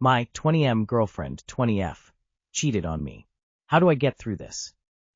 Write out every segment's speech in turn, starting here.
My 20M girlfriend, 20F, cheated on me. How do I get through this?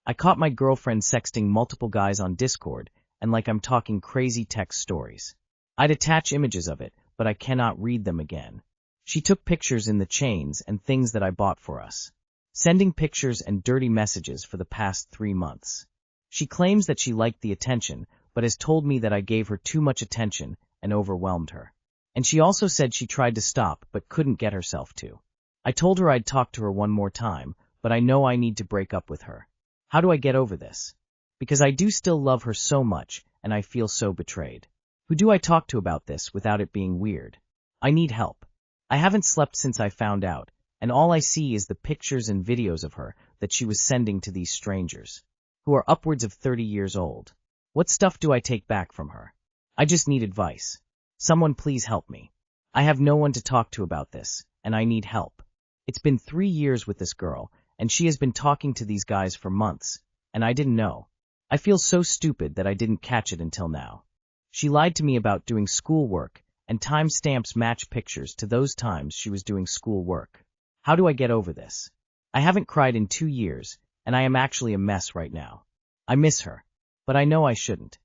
I caught my girlfriend sexting multiple guys on Discord, and like I'm talking crazy text stories. I'd attach images of it, but I cannot read them again. She took pictures in the chains and things that I bought for us. Sending pictures and dirty messages for the past 3 months. She claims that she liked the attention, but has told me that I gave her too much attention and overwhelmed her. And she also said she tried to stop but couldn't get herself to. I told her I'd talk to her one more time, but I know I need to break up with her. How do I get over this? Because I do still love her so much, and I feel so betrayed. Who do I talk to about this without it being weird? I need help. I haven't slept since I found out, and all I see is the pictures and videos of her that she was sending to these strangers, who are upwards of 30 years old. What stuff do I take back from her? I just need advice. Someone please help me. I have no one to talk to about this, and I need help. It's been 3 years with this girl, and she has been talking to these guys for months, and I didn't know. I feel so stupid that I didn't catch it until now. She lied to me about doing schoolwork, and timestamps match pictures to those times she was doing schoolwork. How do I get over this? I haven't cried in 2 years, and I am actually a mess right now. I miss her, but I know I shouldn't.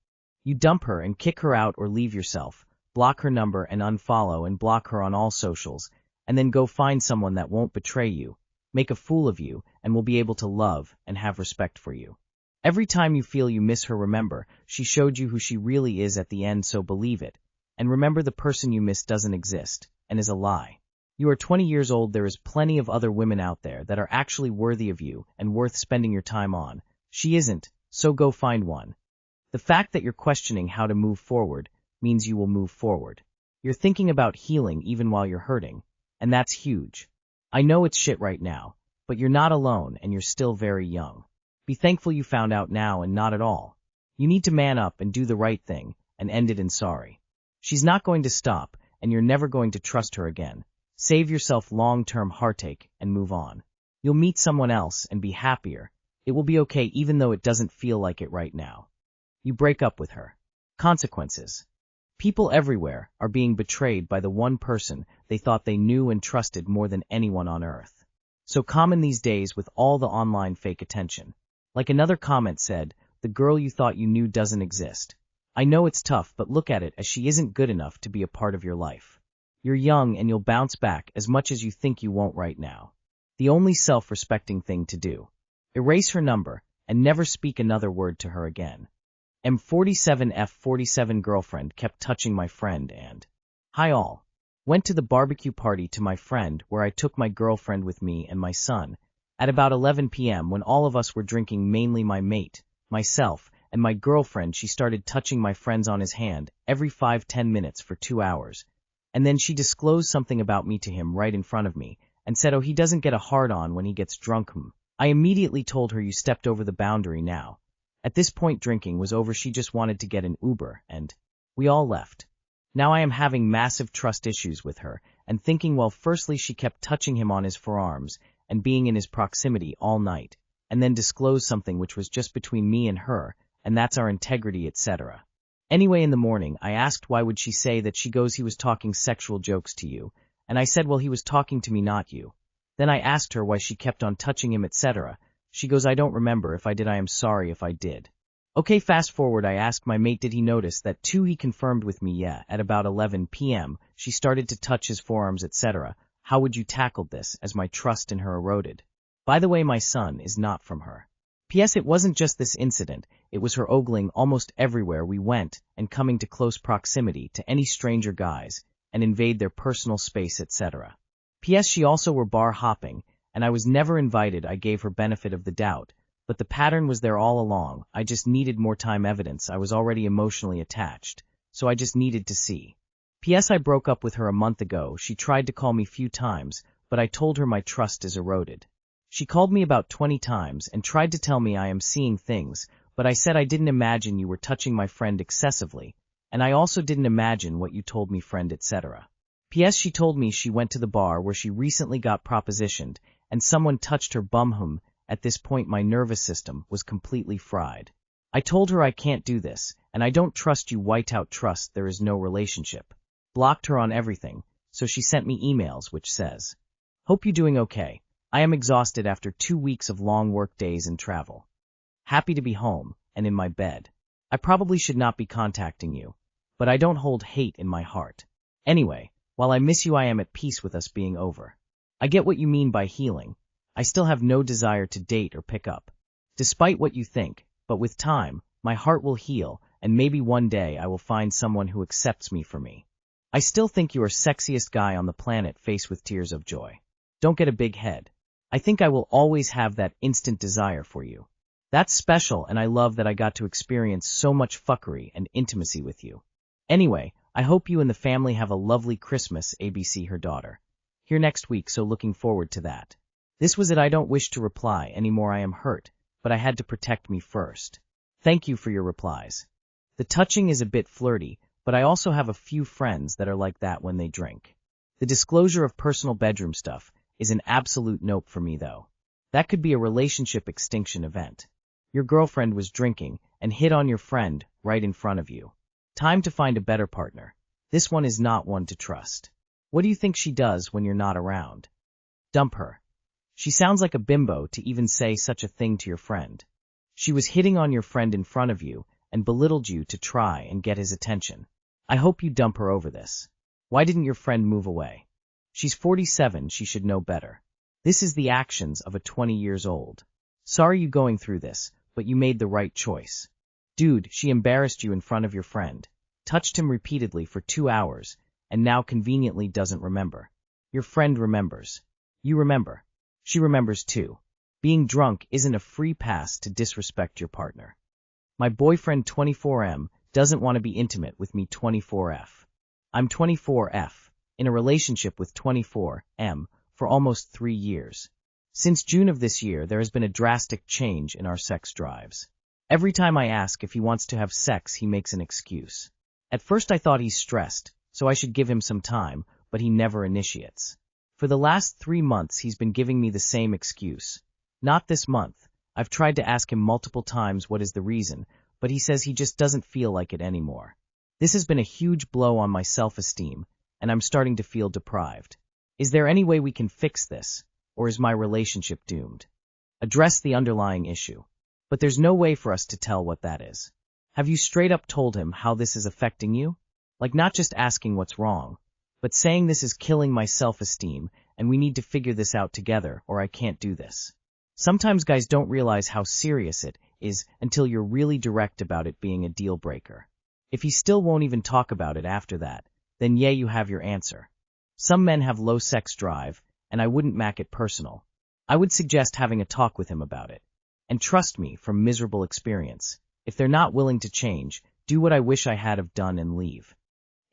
You dump her and kick her out or leave yourself, block her number and unfollow and block her on all socials, and then go find someone that won't betray you, make a fool of you, and will be able to love and have respect for you. Every time you feel you miss her, remember, she showed you who she really is at the end, so believe it. And remember, the person you miss doesn't exist, and is a lie. You are 20 years old, there is plenty of other women out there that are actually worthy of you and worth spending your time on. She isn't, so go find one. The fact that you're questioning how to move forward means you will move forward. You're thinking about healing even while you're hurting, and that's huge. I know it's shit right now, but you're not alone and you're still very young. Be thankful you found out now and not at all. You need to man up and do the right thing and end it in sorry. She's not going to stop, and you're never going to trust her again. Save yourself long-term heartache and move on. You'll meet someone else and be happier. It will be okay even though it doesn't feel like it right now. You break up with her. Consequences. People everywhere are being betrayed by the one person they thought they knew and trusted more than anyone on earth. So common these days with all the online fake attention. Like another comment said, the girl you thought you knew doesn't exist. I know it's tough, but look at it as she isn't good enough to be a part of your life. You're young and you'll bounce back as much as you think you won't right now. The only self-respecting thing to do. Erase her number and never speak another word to her again. M47F47 girlfriend kept touching my friend and... Hi all. Went to the barbecue party to my friend where I took my girlfriend with me and my son. At about 11 p.m. when all of us were drinking, mainly my mate, myself, and my girlfriend, she started touching my friends on his hand every 5-10 minutes for 2 hours. And then she disclosed something about me to him right in front of me and said, oh, he doesn't get a hard-on when he gets drunk. I immediately told her, you stepped over the boundary now. At this point drinking was over, she just wanted to get an Uber, and we all left. Now I am having massive trust issues with her and thinking, well, firstly she kept touching him on his forearms and being in his proximity all night, and then disclosed something which was just between me and her, and that's our integrity, etc. Anyway, in the morning, I asked why would she say that. She goes, he was talking sexual jokes to you, and I said, well, he was talking to me, not you. Then I asked her why she kept on touching him, etc. She goes, I don't remember. If I did, I am sorry if I did. Okay, fast forward, I asked my mate, did he notice that too? He confirmed with me, yeah. At about 11 p.m., she started to touch his forearms, etc. How would you tackle this, as my trust in her eroded? By the way, my son is not from her. P.S. It wasn't just this incident, it was her ogling almost everywhere we went and coming to close proximity to any stranger guys and invade their personal space, etc. P.S. She also were bar hopping, and I was never invited. I gave her benefit of the doubt, but the pattern was there all along. I just needed more time, evidence. I was already emotionally attached, so I just needed to see. P.S. I broke up with her a month ago. She tried to call me few times, but I told her my trust is eroded. She called me about 20 times and tried to tell me I am seeing things, but I said I didn't imagine you were touching my friend excessively, and I also didn't imagine what you told me, friend, etc. P.S. She told me she went to the bar where she recently got propositioned, and someone touched her bum. At this point my nervous system was completely fried. I told her I can't do this, and I don't trust you. Whiteout trust, there is no relationship. Blocked her on everything, so she sent me emails which says, Hope you're doing okay. I am exhausted after 2 weeks of long work days and travel. Happy to be home and in my bed. I probably should not be contacting you, but I don't hold hate in my heart. Anyway, while I miss you, I am at peace with us being over. I get what you mean by healing. I still have no desire to date or pick up. Despite what you think, but with time, my heart will heal, and maybe one day I will find someone who accepts me for me. I still think you are sexiest guy on the planet, face with tears of joy. Don't get a big head. I think I will always have that instant desire for you. That's special, and I love that I got to experience so much fuckery and intimacy with you. Anyway, I hope you and the family have a lovely Christmas, ABC, her daughter. Here next week, so looking forward to that. This was it. I don't wish to reply anymore. I am hurt, but I had to protect me first. Thank you for your replies. The touching is a bit flirty, but I also have a few friends that are like that when they drink. The disclosure of personal bedroom stuff is an absolute nope for me, though. That could be a relationship extinction event. Your girlfriend was drinking and hit on your friend right in front of you. Time to find a better partner. This one is not one to trust. What do you think she does when you're not around? Dump her. She sounds like a bimbo to even say such a thing to your friend. She was hitting on your friend in front of you and belittled you to try and get his attention. I hope you dump her over this. Why didn't your friend move away? She's 47, she should know better. This is the actions of a 20 years old. Sorry you going through this, but you made the right choice. Dude, she embarrassed you in front of your friend, touched him repeatedly for 2 hours, and now conveniently doesn't remember. Your friend remembers. You remember. She remembers too. Being drunk isn't a free pass to disrespect your partner. My boyfriend 24M doesn't want to be intimate with me 24F. I'm 24F, in a relationship with 24M for almost 3 years. Since June of this year, there has been a drastic change in our sex drives. Every time I ask if he wants to have sex, he makes an excuse. At first I thought he's stressed, so I should give him some time, but he never initiates. For the last 3 months, he's been giving me the same excuse. Not this month. I've tried to ask him multiple times what is the reason, but he says he just doesn't feel like it anymore. This has been a huge blow on my self-esteem, and I'm starting to feel deprived. Is there any way we can fix this, or is my relationship doomed? Address the underlying issue. But there's no way for us to tell what that is. Have you straight up told him how this is affecting you? Like, not just asking what's wrong, but saying this is killing my self-esteem and we need to figure this out together or I can't do this. Sometimes guys don't realize how serious it is until you're really direct about it being a deal breaker. If he still won't even talk about it after that, then yeah, you have your answer. Some men have low sex drive, and I wouldn't make it personal. I would suggest having a talk with him about it. And trust me, from miserable experience, if they're not willing to change, do what I wish I had have done and leave.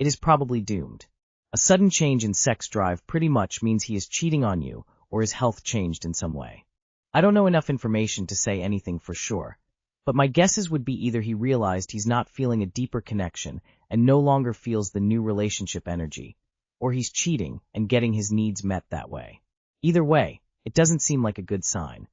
It is probably doomed. A sudden change in sex drive pretty much means he is cheating on you or his health changed in some way. I don't know enough information to say anything for sure, but my guesses would be either he realized he's not feeling a deeper connection and no longer feels the new relationship energy, or he's cheating and getting his needs met that way. Either way, it doesn't seem like a good sign.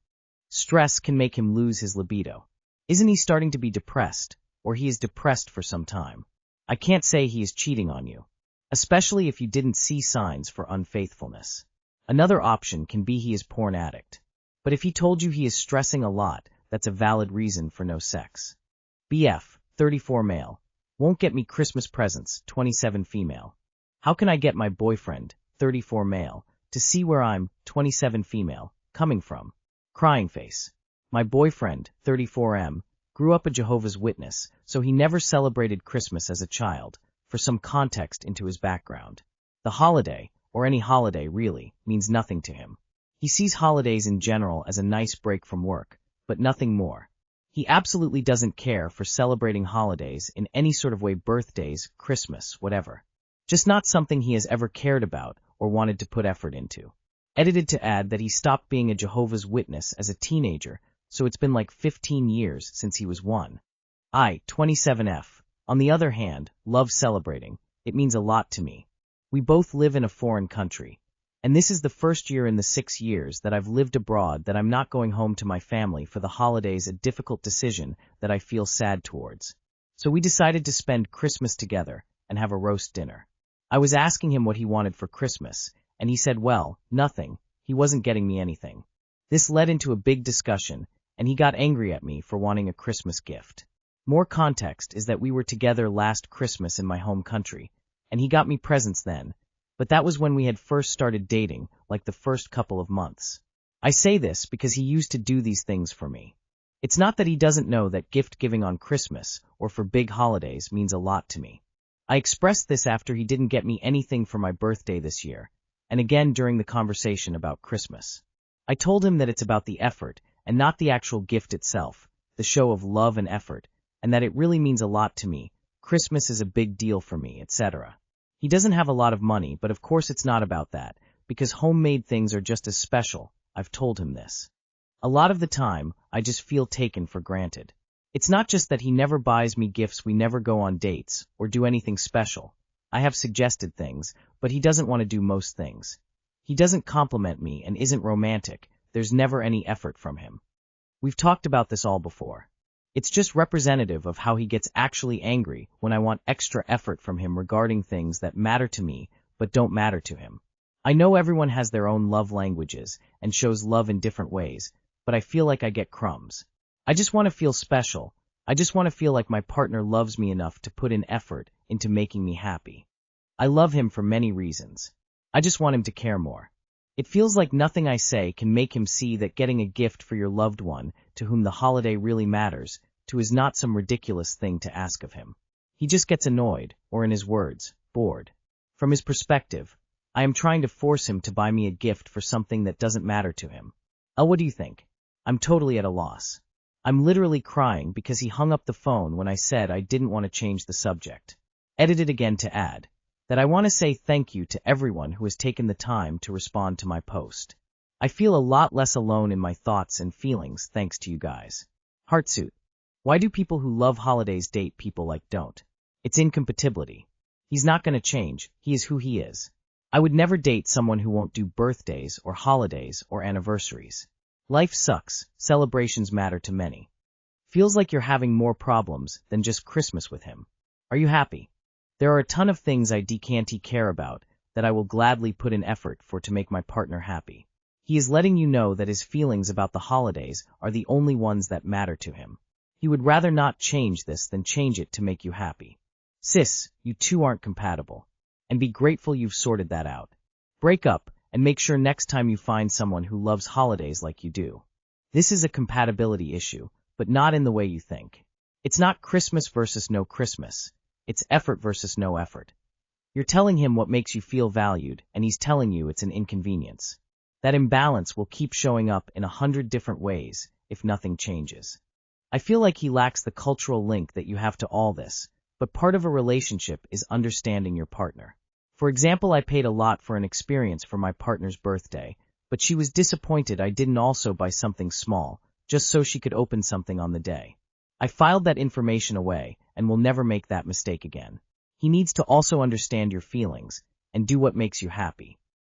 Stress can make him lose his libido. Isn't he starting to be depressed, or he is depressed for some time? I can't say he is cheating on you, especially if you didn't see signs for unfaithfulness. Another option can be he is porn addict. But if he told you he is stressing a lot, that's a valid reason for no sex. BF, 34 male. Won't get me Christmas presents, 27 female. How can I get my boyfriend, 34 male, to see where I'm, 27 female, coming from? Crying face. My boyfriend, 34M, grew up a Jehovah's Witness, so he never celebrated Christmas as a child. For some context into his background, the holiday, or any holiday really, means nothing to him. He sees holidays in general as a nice break from work, but nothing more. He absolutely doesn't care for celebrating holidays in any sort of way, birthdays, Christmas, whatever. Just not something he has ever cared about or wanted to put effort into. Edited to add that he stopped being a Jehovah's Witness as a teenager, so it's been like 15 years since he was one. I, 27F, on the other hand, love celebrating. It means a lot to me. We both live in a foreign country. And this is the first year in the 6 years that I've lived abroad that I'm not going home to my family for the holidays, a difficult decision that I feel sad towards. So we decided to spend Christmas together and have a roast dinner. I was asking him what he wanted for Christmas, and he said, well, nothing, he wasn't getting me anything. This led into a big discussion, and he got angry at me for wanting a Christmas gift. More context is that we were together last Christmas in my home country, and he got me presents then, but that was when we had first started dating, like the first couple of months. I say this because he used to do these things for me. It's not that he doesn't know that gift giving on Christmas or for big holidays means a lot to me. I expressed this after he didn't get me anything for my birthday this year, and again during the conversation about Christmas. I told him that it's about the effort and not the actual gift itself, the show of love and effort, and that it really means a lot to me. Christmas is a big deal for me, etc. He doesn't have a lot of money, but of course it's not about that, because homemade things are just as special. I've told him this. A lot of the time, I just feel taken for granted. It's not just that he never buys me gifts, we never go on dates, or do anything special. I have suggested things, but he doesn't want to do most things. He doesn't compliment me and isn't romantic, there's never any effort from him. We've talked about this all before. It's just representative of how he gets actually angry when I want extra effort from him regarding things that matter to me but don't matter to him. I know everyone has their own love languages and shows love in different ways, but I feel like I get crumbs. I just want to feel special. I just want to feel like my partner loves me enough to put in effort into making me happy. I love him for many reasons. I just want him to care more. It feels like nothing I say can make him see that getting a gift for your loved one to whom the holiday really matters to is not some ridiculous thing to ask of him. He just gets annoyed, or in his words, bored. From his perspective, I am trying to force him to buy me a gift for something that doesn't matter to him. What do you think? I'm totally at a loss. I'm literally crying because he hung up the phone when I said I didn't want to change the subject. Edited again to add that I want to say thank you to everyone who has taken the time to respond to my post. I feel a lot less alone in my thoughts and feelings thanks to you guys. Heartsuit. Why do people who love holidays date people like don't? It's incompatibility. He's not going to change. He is who he is. I would never date someone who won't do birthdays or holidays or anniversaries. Life sucks. Celebrations matter to many. Feels like you're having more problems than just Christmas with him. Are you happy? There are a ton of things I can't care about that I will gladly put in effort for to make my partner happy. He is letting you know that his feelings about the holidays are the only ones that matter to him. He would rather not change this than change it to make you happy. Sis, you two aren't compatible. And be grateful you've sorted that out. Break up, and make sure next time you find someone who loves holidays like you do. This is a compatibility issue, but not in the way you think. It's not Christmas versus no Christmas. It's effort versus no effort. You're telling him what makes you feel valued, and he's telling you it's an inconvenience. That imbalance will keep showing up in 100 different ways if nothing changes. I feel like he lacks the cultural link that you have to all this, but part of a relationship is understanding your partner. For example, I paid a lot for an experience for my partner's birthday, but she was disappointed I didn't also buy something small, just so she could open something on the day. I filed that information away and will never make that mistake again. He needs to also understand your feelings and do what makes you happy.